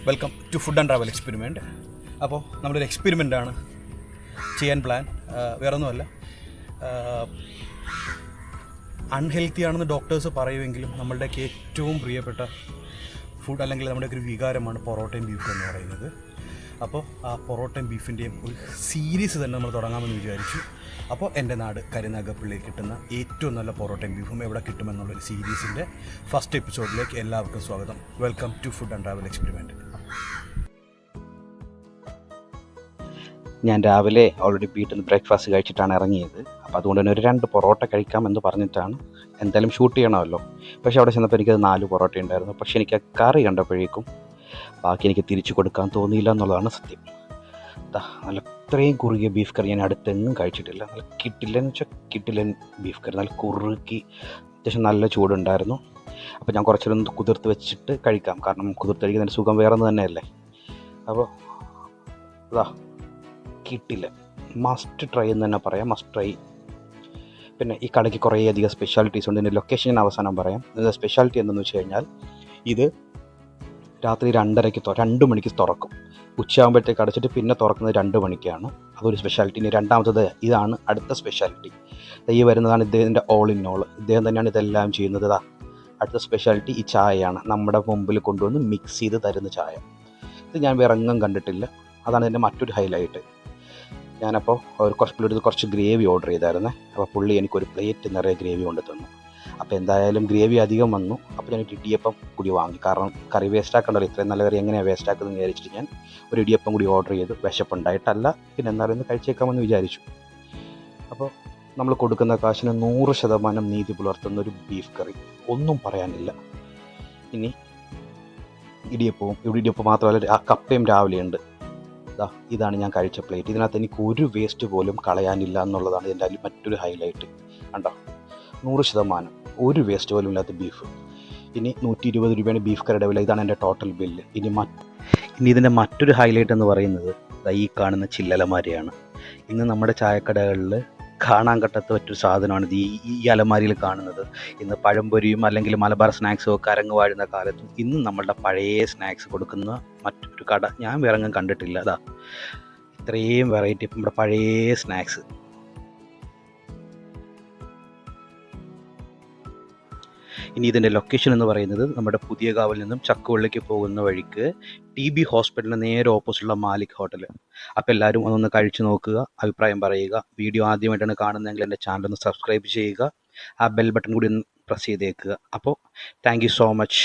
Welcome to food and travel experiment. അപ്പോൾ നമ്മളൊരു എക്സ്പെരിമെൻ്റാണ് ചെയ്യാൻ പ്ലാൻ. വേറൊന്നുമല്ല, അൺഹെൽത്തി ആണെന്ന് ഡോക്ടേഴ്സ് പറയുമെങ്കിലും നമ്മളുടെയൊക്കെ ഏറ്റവും പ്രിയപ്പെട്ട ഫുഡ് അല്ലെങ്കിൽ നമ്മുടെയൊക്കെ ഒരു വികാരമാണ് പൊറോട്ടയും ബീഫും എന്ന് പറയുന്നത്. അപ്പോൾ ആ പൊറോട്ടയും ബീഫിൻ്റെയും ഒരു സീരീസ് തന്നെ നമ്മൾ തുടങ്ങാമെന്ന് വിചാരിച്ചു. അപ്പോൾ എൻ്റെ നാട് കരുനാഗപ്പള്ളിയിൽ കിട്ടുന്ന ഏറ്റവും നല്ല പൊറോട്ടയും ബീഫും എവിടെ കിട്ടുമെന്നുള്ളൊരു സീരീസിൻ്റെ ഫസ്റ്റ് എപ്പിസോഡിലേക്ക് എല്ലാവർക്കും സ്വാഗതം. Welcome to food and travel experiment. ഞാൻ രാവിലെ ഓൾറെഡി വീട്ടിൽ നിന്ന് ബ്രേക്ക്ഫാസ്റ്റ് കഴിച്ചിട്ടാണ് ഇറങ്ങിയത്. അപ്പോൾ അതുകൊണ്ട് തന്നെ ഒരു 2 പൊറോട്ട കഴിക്കാമെന്ന് പറഞ്ഞിട്ടാണ്, എന്തായാലും ഷൂട്ട് ചെയ്യണമല്ലോ. പക്ഷേ അവിടെ ചെന്നപ്പോൾ എനിക്കത് 4 പൊറോട്ട ഉണ്ടായിരുന്നു. പക്ഷേ എനിക്ക് ആ കറി കണ്ടപ്പോഴേക്കും ബാക്കി എനിക്ക് തിരിച്ചു കൊടുക്കാൻ തോന്നിയില്ല എന്നുള്ളതാണ് സത്യം. നല്ല ഇത്രയും കുറുകിയ ബീഫ് കറി ഞാൻ അടുത്തെങ്ങും കഴിച്ചിട്ടില്ല. നല്ല കിട്ടില്ലൻ ബീഫ് കറി, നല്ല കുറുക്കി, അത്യാവശ്യം നല്ല ചൂടുണ്ടായിരുന്നു. അപ്പോൾ ഞാൻ കുറച്ചൊരു കുതിർത്ത് വെച്ചിട്ട് കഴിക്കാം, കാരണം കുതിർത്ത് കഴിക്കുന്നതിൻ്റെ സുഖം വേറെ ഒന്ന് തന്നെയല്ലേ. അപ്പോൾ കിട്ടില്ല, മസ്റ്റ് ട്രൈ എന്ന് തന്നെ പറയാം, മസ്റ്റ് ട്രൈ. പിന്നെ ഈ കടയ്ക്ക് കുറേ അധികം സ്പെഷ്യാലിറ്റീസ് ഉണ്ട്. ഇതിൻ്റെ ലൊക്കേഷൻ ഞാൻ അവസാനം പറയാം. ഇതിൻ്റെ സ്പെഷ്യാലിറ്റി എന്തെന്ന് വെച്ച് കഴിഞ്ഞാൽ, ഇത് രാത്രി 2 മണിക്ക് തുറക്കും. ഉച്ചയാകുമ്പോഴത്തേക്ക് അടച്ചിട്ട് പിന്നെ തുറക്കുന്നത് 2 മണിക്കാണ്. അതൊരു സ്പെഷ്യാലിറ്റി. ഇനി രണ്ടാമത്തത് ഇതാണ് അടുത്ത സ്പെഷ്യാലിറ്റി. ഈ വരുന്നതാണ് ഇദ്ദേഹത്തിൻ്റെ ഓൾ ഇൻ ഓൾ. ഇദ്ദേഹം തന്നെയാണ് ഇതെല്ലാം ചെയ്യുന്നത്. അടുത്ത സ്പെഷ്യാലിറ്റി ഈ ചായയാണ്. നമ്മുടെ മുമ്പിൽ കൊണ്ടുവന്ന് മിക്സ് ചെയ്ത് തരുന്ന ചായ. ഇത് ഞാൻ വേറെ എങ്ങും കണ്ടിട്ടില്ല. അതാണ് ഇതിൻ്റെ മറ്റൊരു ഹൈലൈറ്റ്. ഞാനപ്പോൾ കുറച്ച് ഗ്രേവി ഓർഡർ ചെയ്തായിരുന്നേ. അപ്പോൾ പുള്ളി എനിക്കൊരു പ്ലേറ്റ് നിറയെ ഗ്രേവി കൊണ്ട് തന്നു. അപ്പോൾ എന്തായാലും ഗ്രേവി അധികം വന്നു. അപ്പോൾ ഞാൻ ഇടിയപ്പം കൂടി വാങ്ങി, കാരണം കറി വേസ്റ്റാക്കണ്ടല്ലോ. ഇത്രയും നല്ല കറി എങ്ങനെയാണ് വേസ്റ്റാക്കുന്നത് വിചാരിച്ചിട്ട് ഞാൻ ഒരു ഇടിയപ്പം കൂടി ഓർഡർ ചെയ്തു. വിശപ്പുണ്ടായിട്ടല്ല, പിന്നെ എന്തായാലും കഴിച്ചേക്കാമെന്ന് വിചാരിച്ചു. അപ്പോൾ നമ്മൾ കൊടുക്കുന്ന കാശിന് 100% നീതി പുലർത്തുന്ന ഒരു ബീഫ് കറി, ഒന്നും പറയാനില്ല. ഇനി ഇടിയപ്പം മാത്രമല്ല, ആ കപ്പയും രാവിലെ ഉണ്ട്. ഇതാണ് ഞാൻ കഴിച്ച പ്ലേറ്റ്. ഇതിനകത്ത് എനിക്ക് ഒരു വേസ്റ്റ് പോലും കളയാനില്ല എന്നുള്ളതാണ് ഇതിൻ്റെ മറ്റൊരു ഹൈലൈറ്റ്. കണ്ടോ, 100% ഒരു വേസ്റ്റ് പോലും ഇല്ലാത്ത ബീഫ്. ഇനി 120 രൂപയാണ് ബീഫ് കറിയുടെ വില. ഇതാണ് എൻ്റെ ടോട്ടൽ ബില്ല്. ഇനി ഇതിൻ്റെ മറ്റൊരു ഹൈലൈറ്റ് എന്ന് പറയുന്നത് ഈ കാണുന്ന ചില്ലലമാരിയാണ്. ഇന്ന് നമ്മുടെ ചായക്കടകളിൽ കാണാൻ കട്ടാത്ത മറ്റൊരു സാധനമാണ് ഈ അലമാരിയിൽ കാണുന്നത്. ഇന്ന് പഴംപൊരിയും അല്ലെങ്കിൽ മലബാർ സ്നാക്സോ ഒക്കെ അരങ്ങ് വാഴുന്ന കാലത്തും ഇന്ന് നമ്മളുടെ പഴയ സ്നാക്സ് കൊടുക്കുന്ന മറ്റൊരു കട ഞാൻ വേറെങ്ങും കണ്ടിട്ടില്ല. ഇത്രയും വെറൈറ്റി നമ്മുടെ പഴയ സ്നാക്സ്. ഇനി ഇതിൻ്റെ ലൊക്കേഷൻ എന്ന് പറയുന്നത് നമ്മുടെ പുതിയകാവിൽ നിന്നും ചക്കുവള്ളിക്ക് പോകുന്ന വഴിക്ക് TB ഹോസ്പിറ്റലിന് നേരെ ഓപ്പോസിറ്റുള്ള മാലിക് ഹോട്ടൽ. അപ്പോൾ എല്ലാവരും അതൊന്ന് കഴിച്ചു നോക്കുക, അഭിപ്രായം പറയുക. വീഡിയോ ആദ്യമായിട്ടാണ് കാണുന്നതെങ്കിൽ എൻ്റെ ചാനൽ ഒന്ന് സബ്സ്ക്രൈബ് ചെയ്യുക, ആ ബെൽ ബട്ടൺ കൂടി ഒന്ന് പ്രസ് ചെയ്തേക്കുക. അപ്പോൾ താങ്ക് യു സോ മച്ച്.